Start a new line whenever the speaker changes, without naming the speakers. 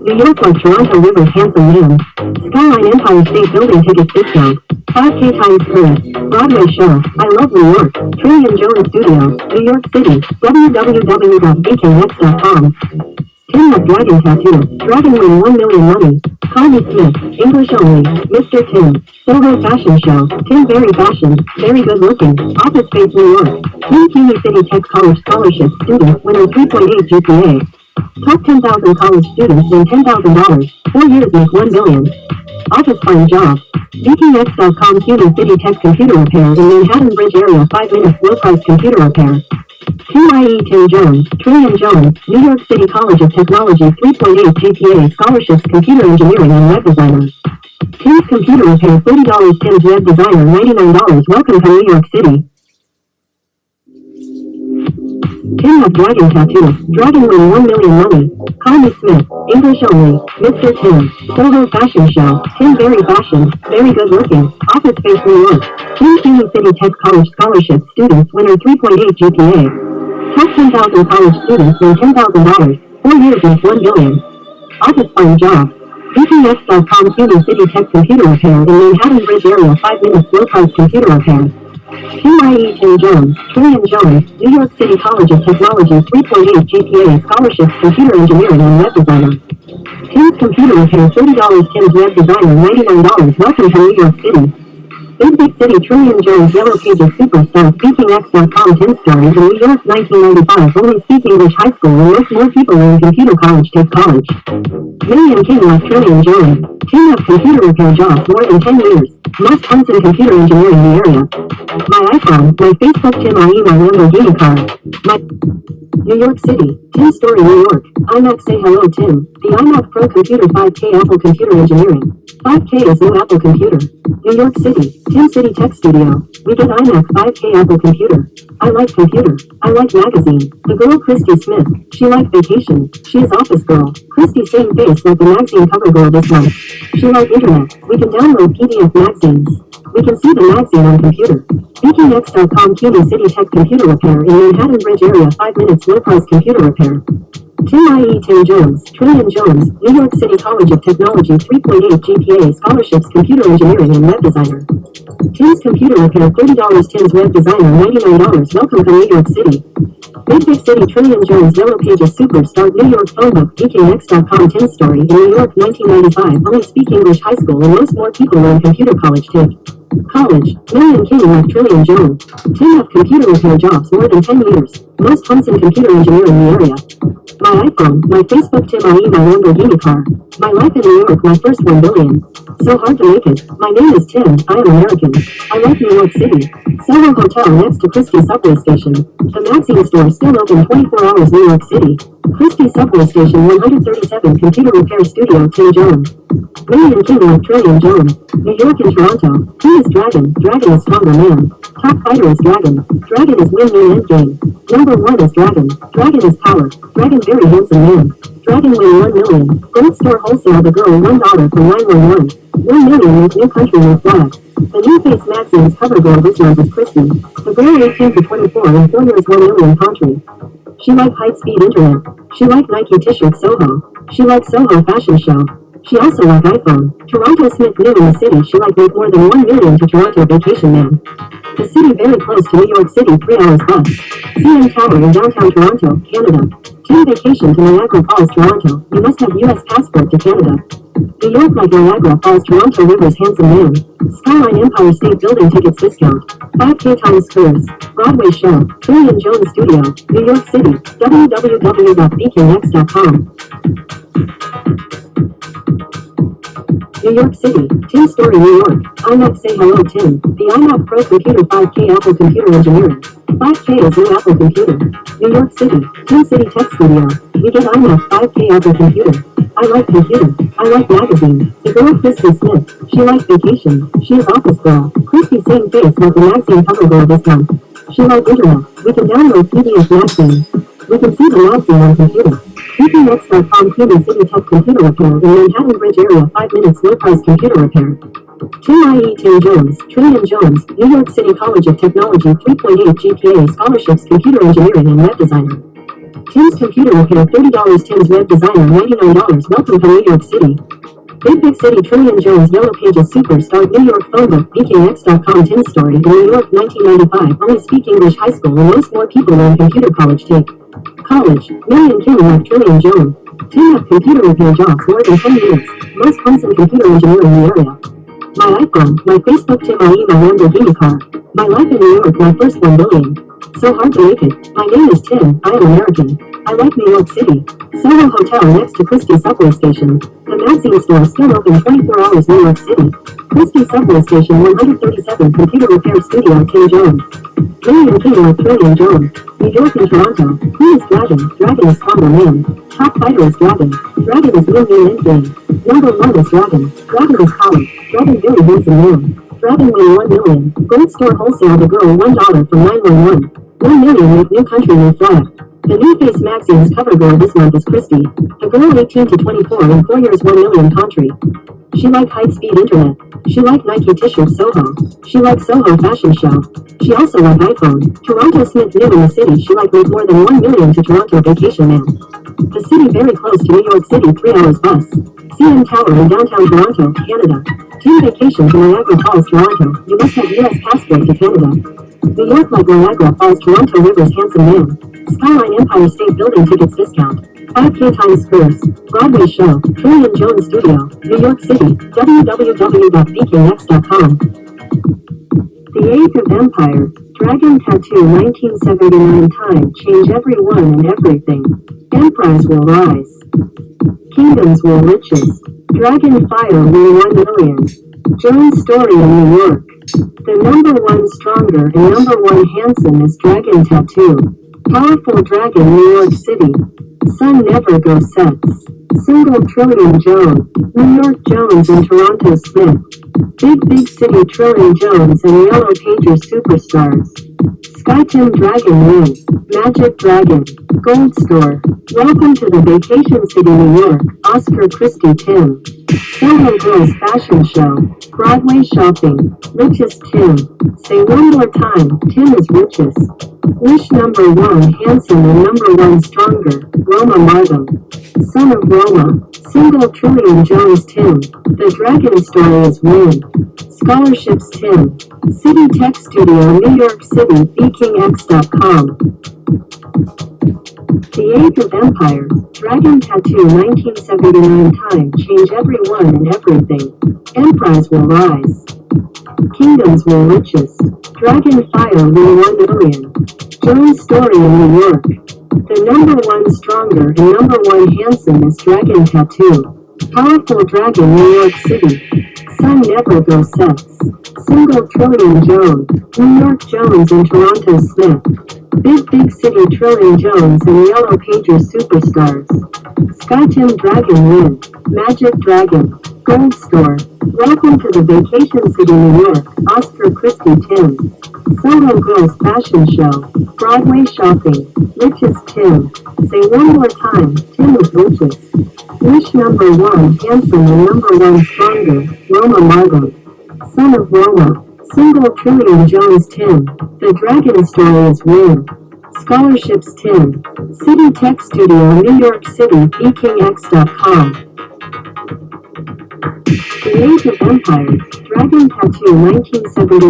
New York like Toronto River's handsome man. Skyline Empire State Building tickets discount. 5K Times Square. Broadway show. I love New York. Jone Studio. New York City. www.bkx.com. Tim with Dragon Tattoo. Dragon win 1 million money. Call me Smith. English only. Mr. Tim. Soho Fashion Show. Tim very fashion. Very good looking. Office Space New York. Tim Cuny City Tech College Scholarship Student. Winner 3.8 GPA. Top 10,000 college students win $10,000. 4 years make 1 billion. Office find job. BKX.com Cuny City Tech Computer Repair in Manhattan Bridge area 5 minutes low price computer repair. Tim Jones, Jones, New York City College of Technology 3.8 GPA scholarships computer engineering and web designer. Tim's computer repair $30 Tim's web designer $99 welcome to New York City. Tim with Dragon Tattoo. Dragon win 1 million money. Call me Smith. English only. Mr. Tim. Soho Fashion Show. Tim very fashion. Very good looking. Office Space New York. Tim Cuny City Tech College Scholarship Students winner 3.8 GPA. Top 10,000 college students win $10,000. 4 years make 1 billion. Office find job. BKX.com Cuny City Tech Computer Repair in Manhattan Bridge area 5 minutes low price computer repair. Tim Jones, Jones, New York City College of Technology 3.8 GPA scholarships computer engineering and web designer. Tim's computer repair $30 Tim's web designer $99 welcome to New York City. Big City Jones Yellow Pages Superstar SpeakingX.com Tim story in New York 1995 only speak English high school and most more people in computer college take college. Million King like Jones. Tim have computer repair jobs more than 10 years. Most hunts in computer engineering in the area. My iPhone, my Facebook Tim IE my Lamborghini car. My New York City, Tim Story New York, iMac say hello Tim, the iMac Pro Computer 5K Apple Computer Engineering. 5K is new Apple Computer. New York City, Tim City Tech Studio, we get iMac 5K Apple Computer. I like computer, I like magazine. The girl Chrystie Smith, she like vacation, she is office girl. Chrystie same face like the magazine cover girl this month. She like internet, we can download PDF magazines. We can see the magazine on computer. BKX.com Cuny City Tech Computer Repair in Manhattan Bridge area 5 minutes low price computer repair. Tim Jones, Jones, New York City College of Technology 3.8 GPA scholarships computer engineering and web designer. Tim's computer repair $30 Tim's web designer $99 welcome to New York City. Big City Jones Yellow Pages Superstar New York phonebook BKX.com Tim story in New York 1995 only speak English high school and most more people in computer college take college. Million King like Jones. Tim have computer repair jobs more than 10 years. Most hunts in computer engineering in the area. My iPhone, my Facebook Tim IE my Lamborghini car. My life in New York my first 1 billion. So hard to make it. My name is Tim, I am American. I like New York City. Soho Hotel next to Chrystie Subway Station. The magazine store still open 24 hours New York City. Chrystie Subway Station 137 Computer Repair Studio Tim Jones. Million King like Jones. New York and Toronto. King is Dragon. Dragon is stronger man. Top fighter is Dragon. Dragon is win me endgame. Number 1 is Dragon. Dragon is power. Dragon very handsome man. Dragon win 1 million. Gold store wholesale the girl $1 from 911. 1 million make new country new flag. The New Face magazine's cover girl this month is Chrystie. The girl 18 to 24 in 4 years 1 million country. She like high-speed internet. She like Nike t-shirt Soho. She like Soho Fashion Show. She also like iPhone. Toronto Smith new in the city she like make more than 1 million to Toronto vacation man. The city very close to New York City 3 hours bus. CN Tower in downtown Toronto, Canada. Team vacation to Niagara Falls, Toronto. You must have US passport to Canada. New York like Niagara Falls, Toronto River's handsome man. Skyline Empire State Building tickets discount. 5K Times Squares. Broadway show. Jones Studio. New York City. www.bkx.com. New York City, Tim Story New York, iMac say hello Tim, the iMac Pro Computer 5K Apple Computer Engineering. 5K is new Apple Computer. New York City, Tim City Tech Studio, we get iMac 5K Apple Computer. I like computer, I like magazine. The girl Chrystie Smith, she likes vacation, she is office girl. Chrystie same face like the magazine cover girl this month. She like internet, we can download PDF magazine. We can see the magazine on computer. BKX.com Cuny City Tech Computer Repair in Manhattan Bridge area 5 minutes low price computer repair. Tim Jones, Jones, New York City College of Technology 3.8 GPA scholarships computer engineering and web designer. Tim's Computer Repair $30. Tim's Web Designer $99. Welcome to New York City. Big City Trillion Jones Yellow Pages Superstar New York Phone Book BKX.com Tim's Story in New York 1995 Only Speak English High School and most more people learn computer college take. College, Mary and Kim like Trillion Joan. Tim have computer repair jobs more than 10 years. Most homes and computer engineer in the area. My iPhone, my Facebook Tim IE my Lamborghini car. My life in New York my first 1 billion. So hard to make it. My name is Tim, I am American. I like New York City. Soho Hotel next to Chrystie subway station. The magazine store still open 24 hours New York City. Chrystie subway station 137 computer repair studio Tim Jones. Trillion King like Trillion Jones. New York and Toronto. Who is Dragon? Dragon is Combo Man. Top fighter is Dragon. Dragon is mean game. Number 1 is Dragon. Dragon is college. Dragon very handsome man. Dragon win 1 million. Gold store wholesale the girl $1 from 911. 1 million with new country new flag. The New Face magazine's cover girl this month is Chrystie. The girl 18 to 24 employers 1 million country. She like high-speed internet. She like Nike t-shirt Soho. She like Soho fashion show. She also like iPhone. Toronto Smith new in the city. She like make more than 1 million to Toronto vacation man. The city very close to New York City 3 hours bus. CN Tower in downtown Toronto, Canada. Team vacation to Niagara Falls, Toronto. You must have US passport to Canada. New York like Niagara Falls, Toronto Rivers handsome man. Skyline Empire State Building tickets discount. 5K Times Squares. Broadway show. Trillion Jones Studio. New York City. www.bkx.com. The Age of Empire. Dragon Tattoo 1979 Time. Change everyone and everything. Empires will rise. Kingdoms will riches. Dragon Fire win 1 million. Jones Story in New York. The number 1 stronger and number 1 handsome is Dragon Tattoo. Powerful Dragon New York City. Sun never goes sets. Single Trillion Jones. New York Jones and Toronto Smith. Big City Trillion Jones and Yellow Pages Superstars. Sky Tim Dragon win. Magic Dragon. Gold Store. Welcome to the Vacation City New York. Oscar Chrystie Tim. Soho Girls Fashion Show. Broadway Shopping. Richest Tim. Say one more time, Tim is richest. Wish number 1 handsome and number 1 stronger. Roma Margam. Son of Roma. Single Trillion Jones Tim. The Dragon Story is win. Scholarships Tim. City Tech Studio New York City BKingX.com. The Age of Empire. Dragon Tattoo 1979 Time. Change everyone and everything. Empires will rise. Kingdoms will riches. Dragon Fire win 1 million. Jones Story in New York. The number 1 stronger and number 1 handsome is Dragon Tattoo. Powerful Dragon New York City. Sun never goes sets. Single Trillion Jones. New York Jones and Toronto Smith. Big City Trillion Jones and Yellow Pages Superstars. Sky Tim Dragon win. Magic Dragon. Gold Store. Welcome to the Vacation City New York. Oscar Chrystie Tim. Soho Girls Fashion Show. Broadway Shopping. Richest Tim. Say one more time, Tim is richest. Wish number 1 handsome and number 1 stronger. Roma Margam. Son of Roma. Single Trillion Jones Tim. The Dragon Story is win. Scholarships Tim. City Tech Studio New York City BKingX.com. The Age of Empire. Dragon Tattoo 1970.